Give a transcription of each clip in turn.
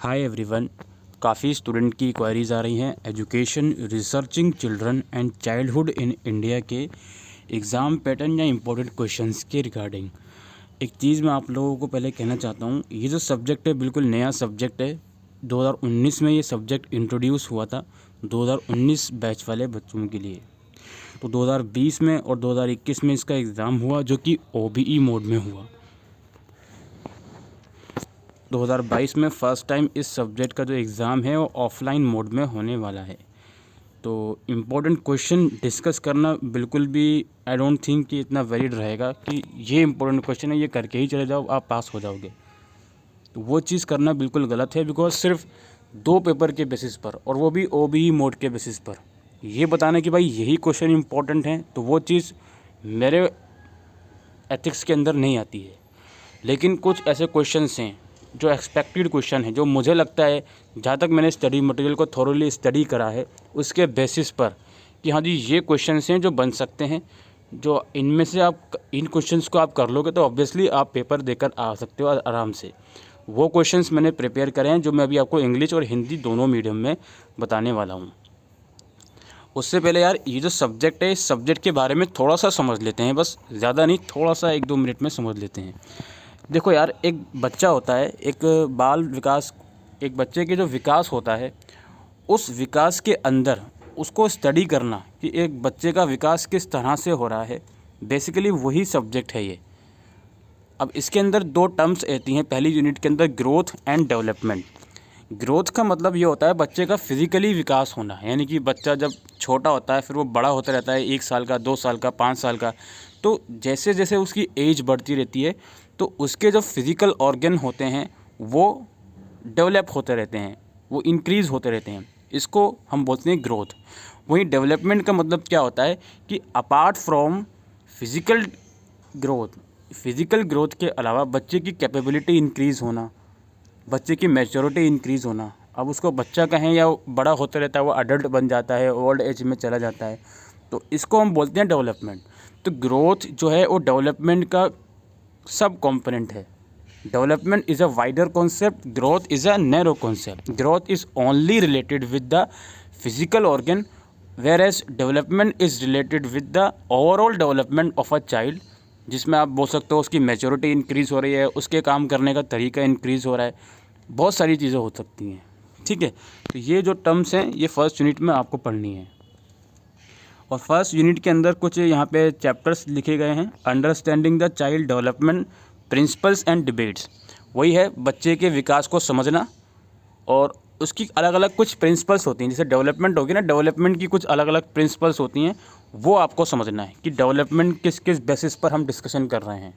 Hi everyone. काफ़ी student की queries आ रही हैं education researching children and childhood in India के एग्ज़ाम पैटर्न या इम्पोर्टेंट क्वेश्चंस के रिगार्डिंग। एक चीज़ मैं आप लोगों को पहले कहना चाहता हूँ, ये जो सब्जेक्ट है बिल्कुल नया सब्जेक्ट है। 2019 में ये सब्जेक्ट इंट्रोड्यूस हुआ था 2019 बैच वाले बच्चों के लिए। तो 2020 में और 2021 में इसका एग्ज़ाम हुआ जो कि OBE मोड में हुआ। 2022 में फ़र्स्ट टाइम इस सब्जेक्ट का जो एग्ज़ाम है वो ऑफलाइन मोड में होने वाला है। तो इम्पोर्टेंट क्वेश्चन डिस्कस करना बिल्कुल भी आई डोंट थिंक कि इतना वैलिड रहेगा कि ये इम्पोर्टेंट क्वेश्चन है, ये करके ही चले जाओ आप पास हो जाओगे। तो वो चीज़ करना बिल्कुल गलत है, बिकॉज सिर्फ 2 पेपर के बेसिस पर और वो भी OBE मोड के बेसिस पर ये बताना कि भाई यही क्वेश्चन इम्पोर्टेंट है, तो वो चीज़ मेरे एथिक्स के अंदर नहीं आती है। लेकिन कुछ ऐसे क्वेश्चंस हैं जो एक्सपेक्टेड क्वेश्चन है, जो मुझे लगता है जहाँ तक मैंने स्टडी मटेरियल को थॉरोली स्टडी करा है उसके बेसिस पर कि हाँ जी ये क्वेश्चंस हैं जो बन सकते हैं, जो इनमें से आप इन क्वेश्चंस को आप कर लोगे तो ऑब्वियसली आप पेपर देकर आ सकते हो आराम से। वो क्वेश्चंस मैंने प्रिपेयर करे हैं जो मैं अभी आपको इंग्लिश और हिंदी दोनों मीडियम में बताने वाला हूँ। उससे पहले यार ये जो सब्जेक्ट है इस सब्जेक्ट के बारे में थोड़ा सा समझ लेते हैं, बस ज़्यादा नहीं, थोड़ा सा 1-2 मिनट में समझ लेते हैं। देखो यार, एक बच्चा होता है, एक बाल विकास, एक बच्चे के जो विकास होता है उस विकास के अंदर उसको स्टडी करना कि एक बच्चे का विकास किस तरह से हो रहा है, बेसिकली वही सब्जेक्ट है ये। अब इसके अंदर 2 टर्म्स आती हैं पहली यूनिट के अंदर, ग्रोथ एंड डेवलपमेंट। ग्रोथ का मतलब ये होता है बच्चे का फिज़िकली विकास होना, यानी कि बच्चा जब छोटा होता है फिर वो बड़ा होता रहता है, 1 साल का, 2 साल का, 5 साल का। तो जैसे जैसे उसकी एज बढ़ती रहती है तो उसके जो फिज़िकल ऑर्गन होते हैं वो डेवलप होते रहते हैं, वो इंक्रीज़ होते रहते हैं। इसको हम बोलते हैं ग्रोथ। वहीं डेवलपमेंट का मतलब क्या होता है कि अपार्ट फ्रॉम फिज़िकल ग्रोथ के अलावा बच्चे की कैपेबिलिटी इंक्रीज़ होना, बच्चे की मैच्योरिटी इंक्रीज़ होना। अब उसको बच्चा कहें या बड़ा होता रहता है, वो अडल्ट बन जाता है, ओल्ड एज में चला जाता है, तो इसको हम बोलते हैं डेवलपमेंट। तो ग्रोथ जो है वो डेवलपमेंट का सब कंपोनेंट है। Development is a wider concept, growth is a narrow concept. Growth is only related with the physical organ, whereas development is related with the overall development of a child, जिसमें आप बोल सकते हो उसकी maturity increase हो रही है, उसके काम करने का तरीका इंक्रीज़ हो रहा है, बहुत सारी चीज़ें हो सकती हैं। ठीक है, तो ये जो टर्म्स हैं ये फर्स्ट यूनिट में आपको पढ़नी है। और फर्स्ट यूनिट के अंदर कुछ यहाँ पे चैप्टर्स लिखे गए हैं। Understanding the child development principles and debates, वही है बच्चे के विकास को समझना, और उसकी अलग अलग कुछ प्रिंसिपल्स होती हैं। जैसे डेवलपमेंट होगी ना, डेवलपमेंट की कुछ अलग अलग प्रिंसिपल्स होती हैं, वो आपको समझना है कि डेवलपमेंट किस किस बेसिस पर हम डिस्कशन कर रहे हैं।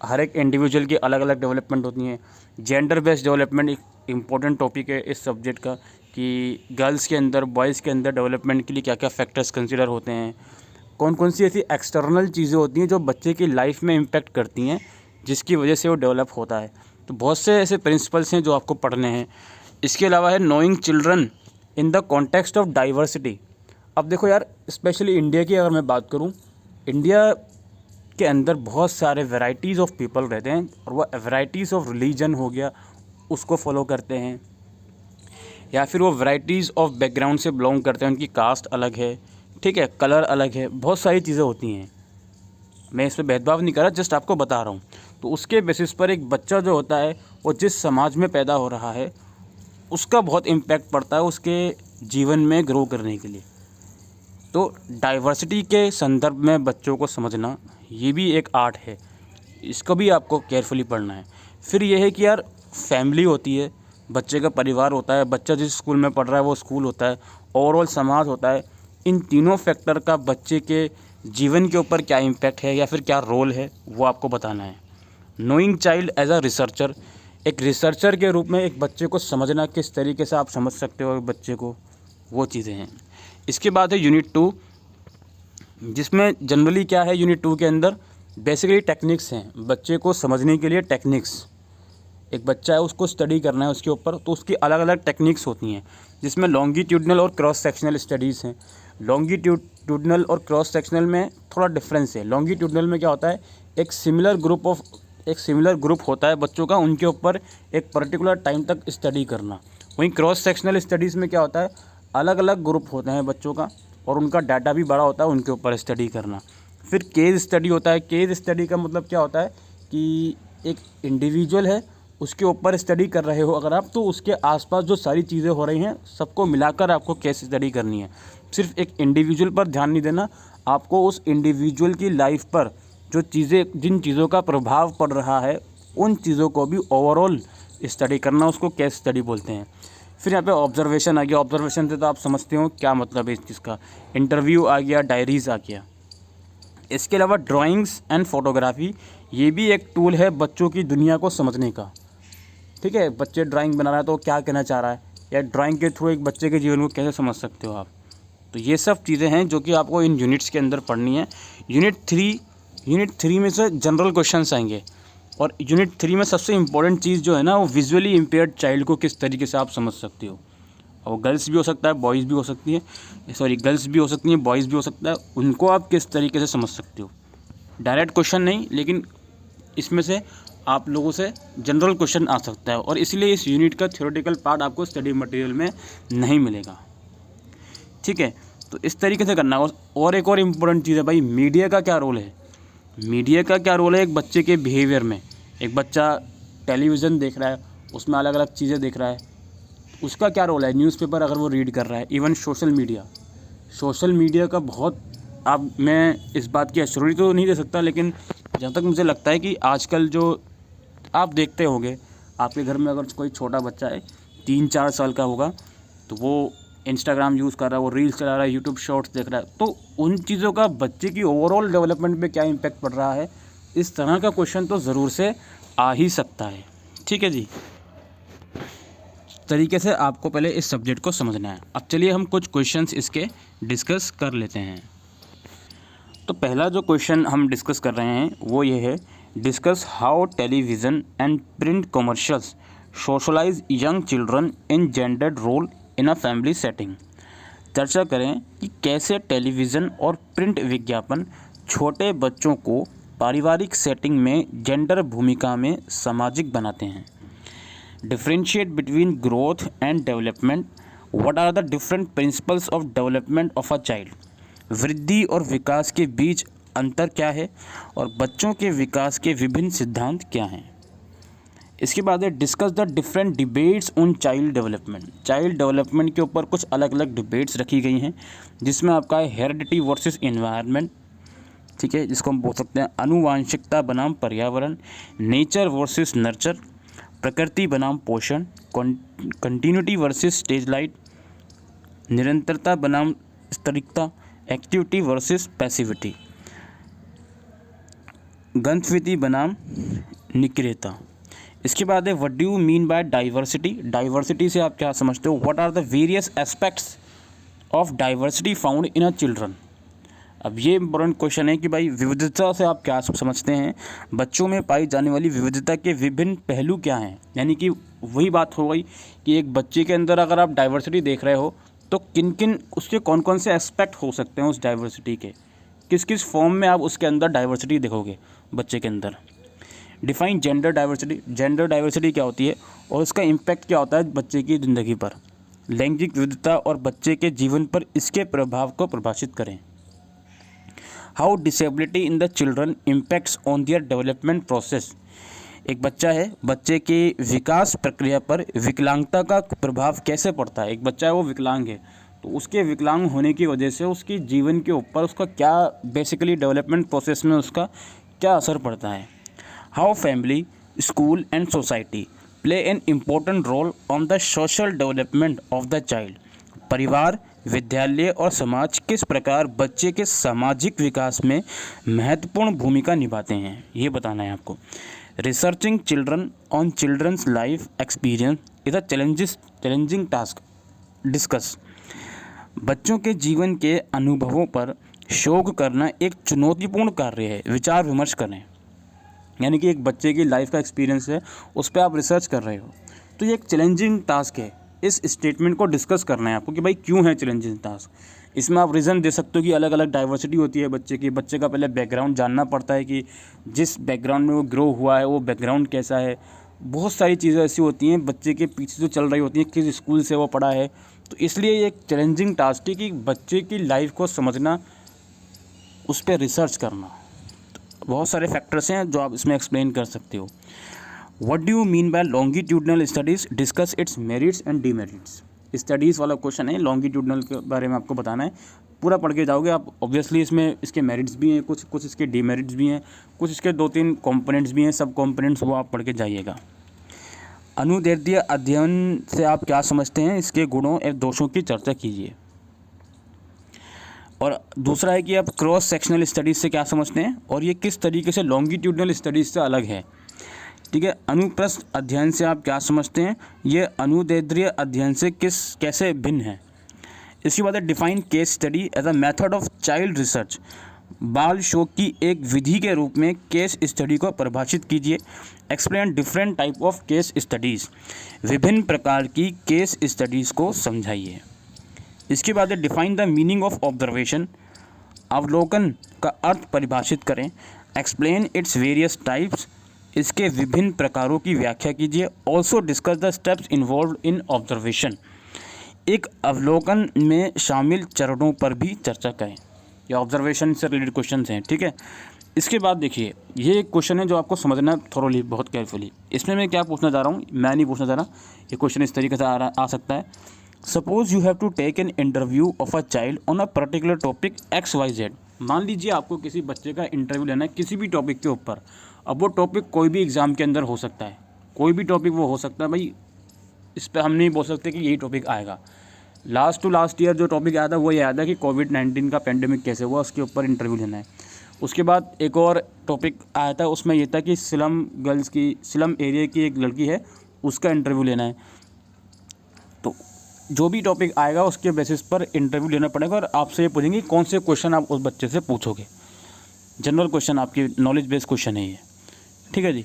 हर एक इंडिविजुअल की अलग अलग डेवलपमेंट होती हैं। जेंडर बेस्ड डेवलपमेंट एक इम्पोर्टेंट टॉपिक है इस सब्जेक्ट का, कि गर्ल्स के अंदर, बॉयज़ के अंदर डेवलपमेंट के लिए क्या क्या फैक्टर्स कंसिडर होते हैं, कौन कौन सी ऐसी एक्सटर्नल चीज़ें होती हैं जो बच्चे की लाइफ में इम्पेक्ट करती हैं जिसकी वजह से वो डेवलप होता है। तो बहुत से ऐसे प्रिंसिपल्स हैं जो आपको पढ़ने हैं। इसके अलावा है knowing children in the context of diversity. अब देखो यार, स्पेशली इंडिया की अगर मैं बात करूँ, इंडिया के अंदर बहुत सारे वैरायटीज़ ऑफ पीपल रहते हैं, और वो वैरायटीज़ ऑफ रिलीजन हो गया उसको फॉलो करते हैं, या फिर वो वैरायटीज़ ऑफ बैकग्राउंड से बिलोंग करते हैं, उनकी कास्ट अलग है, ठीक है, कलर अलग है, बहुत सारी चीज़ें होती हैं। मैं इस पर भेदभाव नहीं कर रहा, जस्ट आपको बता रहा हूँ। तो उसके बेसिस पर एक बच्चा जो होता है वो जिस समाज में पैदा हो रहा है उसका बहुत इम्पैक्ट पड़ता है उसके जीवन में ग्रो करने के लिए। तो डाइवर्सिटी के संदर्भ में बच्चों को समझना ये भी एक आर्ट है, इसको भी आपको केयरफुली पढ़ना है। फिर ये है कि यार फैमिली होती है, बच्चे का परिवार होता है, बच्चा जिस स्कूल में पढ़ रहा है वो स्कूल होता है, ओवरऑल समाज होता है। इन तीनों फैक्टर का बच्चे के जीवन के ऊपर क्या इम्पैक्ट है या फिर क्या रोल है वो आपको बताना है। Knowing child as a researcher, एक रिसर्चर के रूप में एक बच्चे को समझना, किस तरीके से आप समझ सकते हो बच्चे को, वो चीज़ें हैं। इसके बाद है यूनिट 2, जिसमें जनरली क्या है, यूनिट 2 के अंदर बेसिकली टेक्निक्स हैं, बच्चे को समझने के लिए टेक्निक्स। एक बच्चा है उसको स्टडी करना है उसके ऊपर, तो उसकी अलग अलग टेक्निक्स होती हैं, जिसमें लॉन्गिट्यूडनल और क्रॉस सेक्शनल स्टडीज़ हैं। लॉन्गिट्यूडनल और क्रॉस सेक्शनल में थोड़ा डिफरेंस है। लॉन्गिट्यूडनल में क्या होता है, एक सिमिलर ग्रुप ऑफ एक सिमिलर ग्रुप होता है बच्चों का, उनके ऊपर एक पर्टिकुलर टाइम तक स्टडी करना। वहीं क्रॉस सेक्शनल स्टडीज़ में क्या होता है, अलग अलग ग्रुप होते हैं बच्चों का और उनका डाटा भी बड़ा होता है, उनके ऊपर स्टडी करना। फिर केस स्टडी होता है। केस स्टडी का मतलब क्या होता है कि एक इंडिविजुअल है, उसके ऊपर स्टडी कर रहे हो अगर आप, तो उसके आसपास जो सारी चीज़ें हो रही हैं सबको मिलाकर आपको केस स्टडी करनी है। सिर्फ एक इंडिविजुअल पर ध्यान नहीं देना, आपको उस इंडिविजुअल की लाइफ पर जो चीज़ें, जिन चीज़ों का प्रभाव पड़ रहा है, उन चीज़ों को भी ओवरऑल स्टडी करना, उसको केस स्टडी बोलते हैं। फिर यहाँ पे ऑब्जर्वेशन आ गया। ऑब्जर्वेशन से तो आप समझते हो क्या मतलब है इस चीज़ का। इंटरव्यू आ गया, डायरीज़ आ गया। इसके अलावा ड्राइंग्स एंड फोटोग्राफी, ये भी एक टूल है बच्चों की दुनिया को समझने का। ठीक है, बच्चे ड्राइंग बना रहा है तो क्या कहना चाह रहा है, या ड्राइंग के थ्रू एक बच्चे के जीवन को कैसे समझ सकते हो आप। तो ये सब चीज़ें हैं जो कि आपको इन यूनिट्स के अंदर पढ़नी है। यूनिट 3 में से जनरल क्वेश्चंस आएंगे, और यूनिट 3 में सबसे इम्पोर्टेंट चीज़ जो है ना, वो विजुअली इम्पेयर्ड चाइल्ड को किस तरीके से आप समझ सकते हो। और गर्ल्स भी हो सकता है, बॉयज़ भी हो सकती है, गर्ल्स भी हो सकती हैं, बॉयज़ भी हो सकता है, उनको आप किस तरीके से समझ सकते हो। डायरेक्ट क्वेश्चन नहीं, लेकिन इसमें से आप लोगों से जनरल क्वेश्चन आ सकता है, और इसलिए इस यूनिट का थ्योरेटिकल पार्ट आपको स्टडी मटेरियल में नहीं मिलेगा। ठीक है, तो इस तरीके से करना। और एक और इम्पोर्टेंट चीज़ है भाई, मीडिया का क्या रोल है। मीडिया का क्या रोल है एक बच्चे के बिहेवियर में। एक बच्चा टेलीविज़न देख रहा है, उसमें अलग अलग चीज़ें देख रहा है, उसका क्या रोल है। न्यूज़पेपर अगर वो रीड कर रहा है, इवन सोशल मीडिया का बहुत, अब मैं इस बात की एश्योरिटी तो नहीं दे सकता, लेकिन जहाँ तक मुझे लगता है कि आजकल जो आप देखते होंगे, आपके घर में अगर कोई छोटा बच्चा है 3-4 साल का होगा, तो वो इंस्टाग्राम यूज़ कर रहा है, वो रील्स चला रहा है, यूट्यूब शॉर्ट्स देख रहा है, तो उन चीज़ों का बच्चे की ओवरऑल डेवलपमेंट पे क्या इम्पैक्ट पड़ रहा है, इस तरह का क्वेश्चन तो ज़रूर से आ ही सकता है। ठीक है जी, तरीके से आपको पहले इस सब्जेक्ट को समझना है। अब चलिए हम कुछ क्वेश्चंस इसके डिस्कस कर लेते हैं। तो पहला जो क्वेश्चन हम डिस्कस कर रहे हैं वो ये है, discuss how television and print commercials socialise young children in gendered role in a family setting. चर्चा करें कि कैसे टेलीविज़न और प्रिंट विज्ञापन छोटे बच्चों को पारिवारिक सेटिंग में जेंडर भूमिका में सामाजिक बनाते हैं। Differentiate between growth and development, what are the different principles of development of a child. वृद्धि और विकास के बीच अंतर क्या है और बच्चों के विकास के विभिन्न सिद्धांत क्या हैं। इसके बाद है discuss the different debates on child development. Child development के ऊपर कुछ अलग अलग डिबेट्स रखी गई हैं, जिसमें आपका है हेरिडिटी वर्सेस एनवायरनमेंट, ठीक है, जिसको हम बोल सकते हैं आनुवांशिकता बनाम पर्यावरण, नेचर वर्सेस नर्चर, प्रकृति बनाम पोषण, कंटिन्यूटी वर्सेस स्टेज लाइट, निरंतरता बनाम स्तरिकता, एक्टिविटी वर्सेस पैसिविटी, गंतव्यति बनाम निक्रियता। इसके बाद है what do you mean by diversity. Diversity से आप क्या समझते हो, what are the various aspects of diversity found in a children. अब ये इंपॉर्टेंट क्वेश्चन है कि भाई विविधता से आप क्या समझते हैं, बच्चों में पाई जाने वाली विविधता के विभिन्न पहलू क्या हैं। यानी कि वही बात हो गई कि एक बच्चे के अंदर अगर आप डाइवर्सिटी देख रहे हो तो किन किन उसके कौन कौन से एस्पेक्ट हो सकते हैं उस डाइवर्सिटी के, किस किस फॉर्म में आप उसके अंदर डाइवर्सिटी देखोगे बच्चे के अंदर। Define gender diversity. Gender diversity क्या होती है और उसका इम्पैक्ट क्या होता है बच्चे की ज़िंदगी पर। लैंगिक विविधता और बच्चे के जीवन पर इसके प्रभाव को परिभाषित करें। How disability in the children impacts on their development process. एक बच्चा है, बच्चे के विकास प्रक्रिया पर विकलांगता का प्रभाव कैसे पड़ता है। एक बच्चा है वो विकलांग है, तो उसके विकलांग होने की वजह से उसके जीवन के ऊपर उसका क्या बेसिकली डेवलपमेंट प्रोसेस में उसका क्या असर पड़ता है। How family, school and society play an important roll on the social development of the child. परिवार, विद्यालय और समाज किस प्रकार बच्चे के सामाजिक विकास में महत्वपूर्ण भूमिका निभाते हैं, ये बताना है आपको। Researching children on children's life experience is a challenging task. Discuss. बच्चों के जीवन के अनुभवों पर शोध करना एक चुनौतीपूर्ण कार्य है। विचार विमर्श करें। यानी कि एक बच्चे की लाइफ का एक्सपीरियंस है, उस पर आप रिसर्च कर रहे हो, तो ये एक चैलेंजिंग टास्क है इस स्टेटमेंट को डिस्कस करना है आपको कि भाई क्यों है चैलेंजिंग टास्क। इसमें आप रीज़न दे सकते हो कि अलग अलग डाइवर्सिटी होती है बच्चे की, बच्चे का पहले बैकग्राउंड जानना पड़ता है कि जिस बैकग्राउंड में वो ग्रो हुआ है वो बैकग्राउंड कैसा है। बहुत सारी चीज़ें ऐसी होती हैं बच्चे के पीछे जो चल रही होती हैं, किस स्कूल से वो पढ़ा है। तो इसलिए ये एक चैलेंजिंग टास्क है कि बच्चे की लाइफ को समझना, उस पर रिसर्च करना। बहुत सारे फैक्टर्स हैं जो आप इसमें एक्सप्लेन कर सकते हो। What do you mean bye longitudinal studies, discuss it's merits and demerits. Studies वाला क्वेश्चन है, लॉन्गिट्यूडनल के बारे में आपको बताना है। पूरा पढ़ के जाओगे आप, ऑब्वियसली इसमें इसके मेरिट्स भी हैं, कुछ इसके डीमेरिट्स भी हैं, कुछ इसके 2-3 कंपोनेंट्स भी हैं, सब कंपोनेंट्स वो आप पढ़ के जाइएगा। अनुदैर्ध्य अध्ययन से आप क्या समझते हैं, इसके गुणों और दोषों की चर्चा कीजिए। और दूसरा है कि आप क्रॉस सेक्शनल स्टडीज़ से क्या समझते हैं और ये किस तरीके से लॉन्गिट्यूडनल स्टडीज़ से अलग है। ठीक है, अनुप्रस्थ अध्ययन से आप क्या समझते हैं, ये अनुदैर्ध्य अध्ययन से कैसे भिन्न है। इसके बाद है define case study as a method of child research. बाल शोध की एक विधि के रूप में केस स्टडी को परिभाषित कीजिए। Explain different type of case studies. विभिन्न प्रकार की केस स्टडीज़ को समझाइए। इसके बाद है define the meaning of observation. अवलोकन का अर्थ परिभाषित करें। Explain its various types. इसके विभिन्न प्रकारों की व्याख्या कीजिए। Also discuss the steps involve in observation. एक अवलोकन में शामिल चरणों पर भी चर्चा करें। ये ऑब्जर्वेशन से रिलेटेड क्वेश्चन हैं। ठीक है, इसके बाद देखिए ये एक क्वेश्चन है जो आपको समझना है थोरोली, बहुत केयरफुली। इसमें मैं क्या पूछना चाह रहा हूँ, मैं नहीं पूछना चाह रहा, ये क्वेश्चन इस तरीके से आ सकता है। Suppose you have to take an interview of a child on a particular topic XYZ। मान लीजिए आपको किसी बच्चे का इंटरव्यू लेना है किसी भी टॉपिक के ऊपर। अब वो टॉपिक कोई भी एग्ज़ाम के अंदर हो सकता है, कोई भी टॉपिक वो हो सकता है भाई, इस पर हम नहीं बोल सकते कि यही टॉपिक आएगा। लास्ट टू लास्ट ईयर जो टॉपिक आया था वो ये आया था कि कोविड-19 का पेंडेमिक कैसे हुआ, उसके ऊपर इंटरव्यू लेना है। उसके बाद एक और टॉपिक आया था, उसमें यह था कि स्लम एरिया की एक लड़की है, उसका इंटरव्यू लेना है। तो जो भी टॉपिक आएगा उसके बेसिस पर इंटरव्यू लेना पड़ेगा और आपसे ये पूछेंगे कौन से क्वेश्चन आप उस बच्चे से पूछोगे। जनरल क्वेश्चन, आपकी नॉलेज बेस्ड क्वेश्चन है ये। ठीक है जी,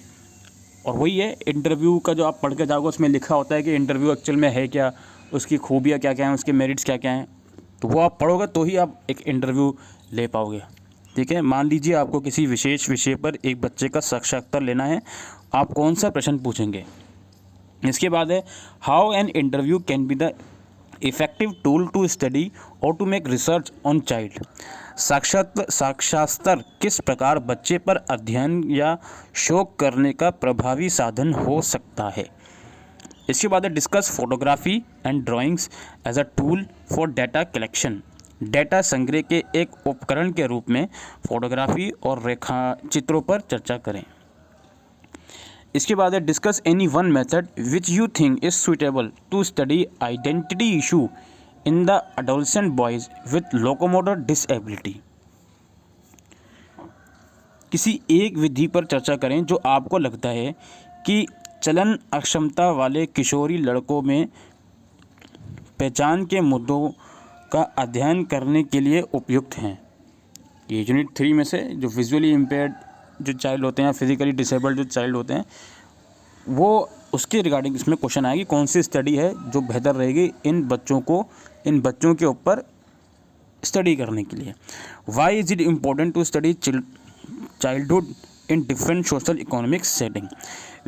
और वही है इंटरव्यू का जो आप पढ़ के जाओगे उसमें लिखा होता है कि इंटरव्यू एक्चुअल में है क्या, उसकी खूबियाँ क्या क्या हैं, उसके मेरिट्स क्या क्या हैं। तो वो आप पढ़ोगे तो ही आप एक इंटरव्यू ले पाओगे। ठीक है, मान लीजिए आपको किसी विशेष विषय पर एक बच्चे का साक्षात्कार लेना है, आप कौन सा प्रश्न पूछेंगे। इसके बाद है how an interview can be the effective tool to study और to make research on child. साक्षात्कार किस प्रकार बच्चे पर अध्ययन या शोध करने का प्रभावी साधन हो सकता है। इसके बाद है discuss photography and drawings as a tool for data collection. Data संग्रह के एक उपकरण के रूप में फोटोग्राफी और रेखा चित्रों पर चर्चा करें। इसके बाद है discuss any one method which you think is suitable to study identity issue in the adolescent boys with locomotor disability. किसी एक विधि पर चर्चा करें जो आपको लगता है कि चलन अक्षमता वाले किशोरी लड़कों में पहचान के मुद्दों का अध्ययन करने के लिए उपयुक्त हैं। ये यूनिट 3 में से जो विजुअली इम्पेयर्ड जो चाइल्ड होते हैं, फिजिकली डिसेबल्ड जो चाइल्ड होते हैं, वो उसके रिगार्डिंग इसमें क्वेश्चन आएगी कौन सी स्टडी है जो बेहतर रहेगी इन बच्चों के ऊपर स्टडी करने के लिए। Why is it important to study childhood in different social economic setting.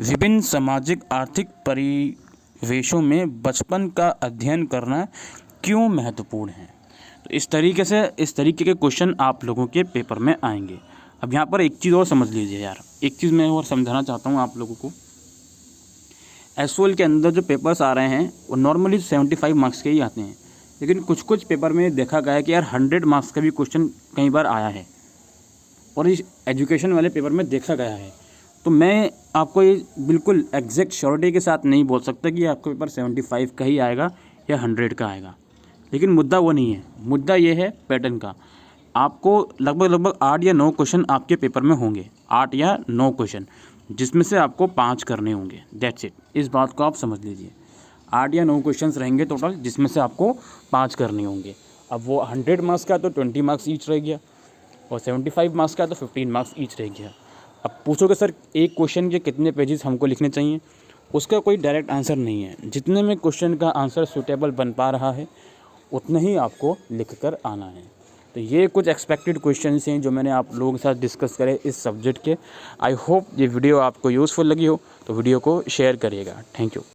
विभिन्न सामाजिक आर्थिक परिवेशों में बचपन का अध्ययन करना क्यों महत्वपूर्ण है। तो इस तरीके के क्वेश्चन आप लोगों के पेपर में आएंगे। अब यहाँ पर एक चीज़ और समझ लीजिए यार, एक चीज़ मैं और समझाना चाहता हूँ आप लोगों को। एसओएल के अंदर जो पेपर्स आ रहे हैं वो नॉर्मली 75 मार्क्स के ही आते हैं, लेकिन कुछ पेपर में देखा गया है कि यार 100 मार्क्स का भी क्वेश्चन कई बार आया है और इस एजुकेशन वाले पेपर में देखा गया है। तो मैं आपको ये बिल्कुल एग्जैक्ट श्योरिटी के साथ नहीं बोल सकता कि आपका पेपर 75 का ही आएगा या 100 का आएगा, लेकिन मुद्दा वो नहीं है। मुद्दा ये है पैटर्न का। आपको लगभग 8 या 9 क्वेश्चन आपके पेपर में होंगे, 8 या 9 क्वेश्चन, जिसमें से आपको 5 करने होंगे। That's it. इस बात को आप समझ लीजिए, 8 या 9 क्वेश्चंस रहेंगे टोटल, जिसमें से आपको 5 करने होंगे। अब वो 100 मार्क्स का तो 20 मार्क्स ईच रह गया और 75 मार्क्स का तो 15 मार्क्स ईच रह गया। अब पूछोगे सर एक क्वेश्चन के कितने पेजेस हमको लिखने चाहिए, उसका कोई डायरेक्ट आंसर नहीं है। जितने में क्वेश्चन का आंसर सूटेबल बन पा रहा है उतना ही आपको लिख कर आना है। तो ये कुछ एक्सपेक्टेड क्वेश्चंस हैं जो मैंने आप लोगों के साथ डिस्कस करे इस सब्जेक्ट के। आई होप ये वीडियो आपको यूज़फुल लगी हो, तो वीडियो को शेयर करिएगा। Thank you.